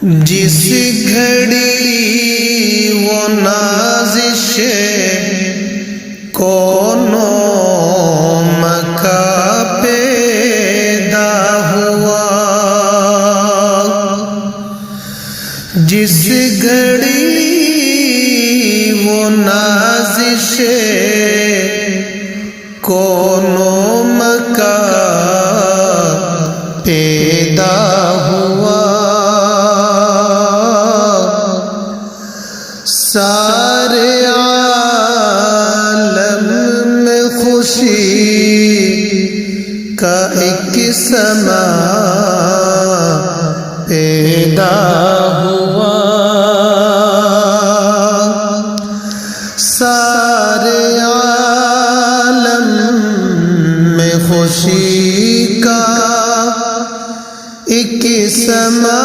جس گھڑی وہ نازش کونوں مکہ پیدا ہوا، جس گھڑی وہ نازش کونوں مکہ پیدا ہوا، سارے عالم میں خوشی کا ایک سما پیدا ہوا، سارے عالم میں خوشی کا ایک سما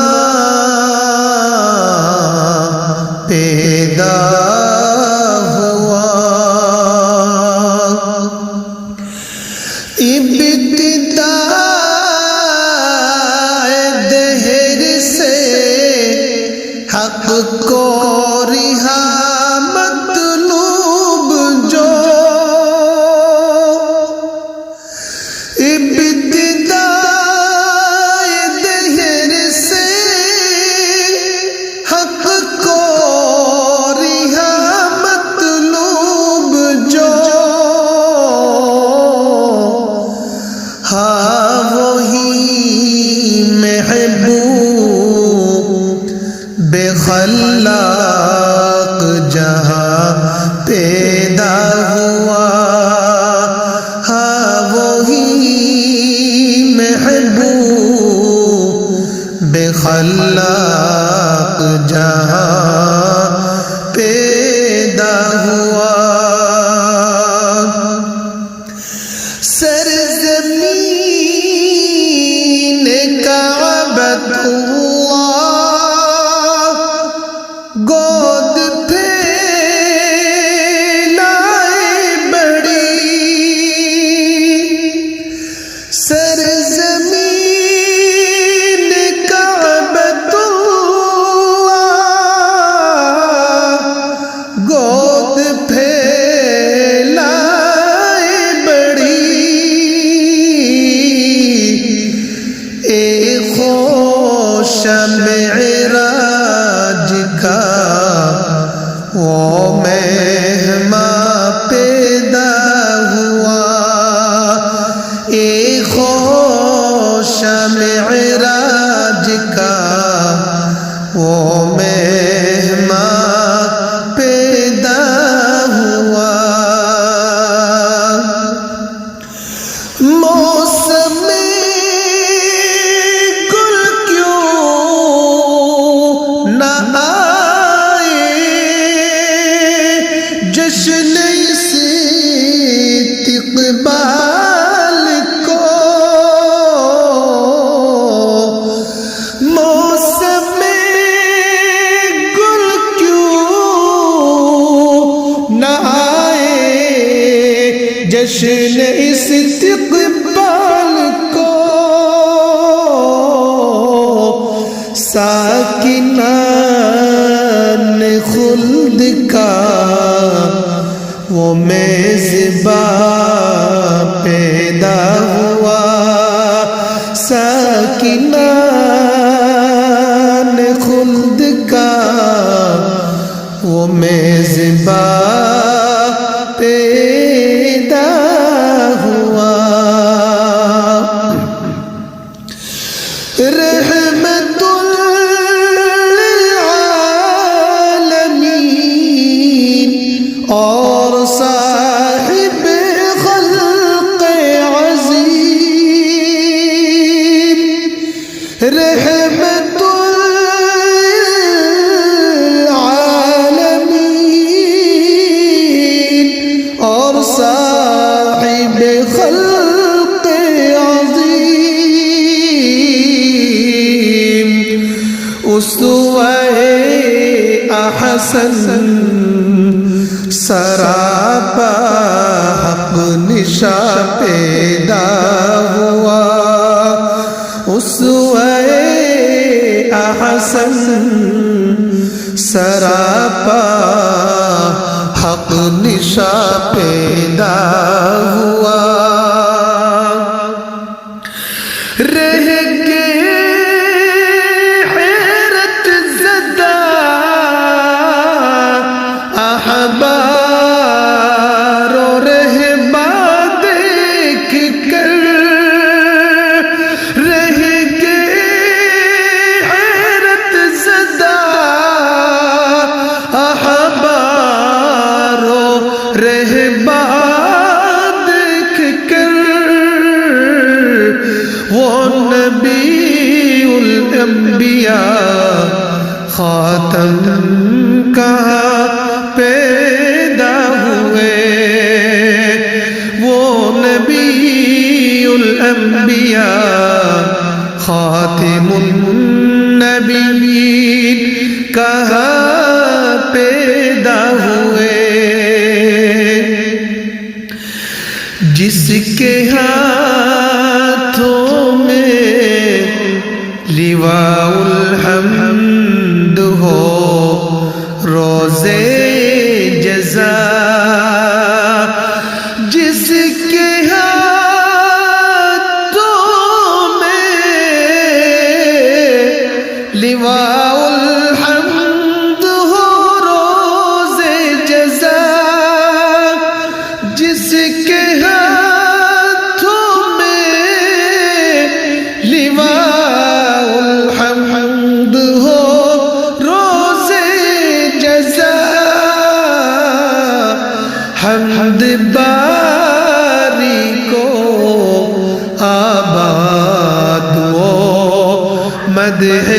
پیدا ہوا، ابتداء دہر سے حق کو رہا مطلوب جو، ابتداء دہر سے حق کو بے خلاق جہاں پیدا ہوا، ہاں وہی محبوب بے خلاق جہاں پیدا ہوا، سرزمین کعبۃ گود پھیلائے بڑی، سرزمین کعبۃ گود پھیلائے بڑی، ایک خوش معراج کا وہ مہماں پیدا ہوا، ایک خوش معراج کا وہ مہماں پیدا ہوا، موسم گل کیوں نہ جشن استقبال کو، موسم گل کیوں نہ آئے جشن استقبال کو، ساکنان خلد کا وہ میزباں پیدا ہوا، ساکنان خلد کا وہ میزباں پیدا ہوا، رحمت للعالمین اور صاحب خلق عظیم، رحمت للعالمین اور صاحب خلق عظیم، اسوہ احسن سراپا حق نشاں پیدا ہوا، اسوہ حسن سراپا حق نشاں پیدا ہوا رہ کے حیرت زدہ احبار و رہبا دیکھ کر رہ کے حیرت زدہ احبار و رہبا دیکھ کر وہ نبی الانبیاء خاتم کہاں پیدا ہوئے وہ نبی الانبیاء خاتم النبیین کہاں پیدا ہوئے جس کے ہاتھوں میں لواء الحمد ہو روزے جزا جس کے ہاتھوں میں لواء الحمد ہو روزے جزا جس کے ہاتھوں میں لواء الحمد ہو روزے جزا حمد باری کو آباد و مدح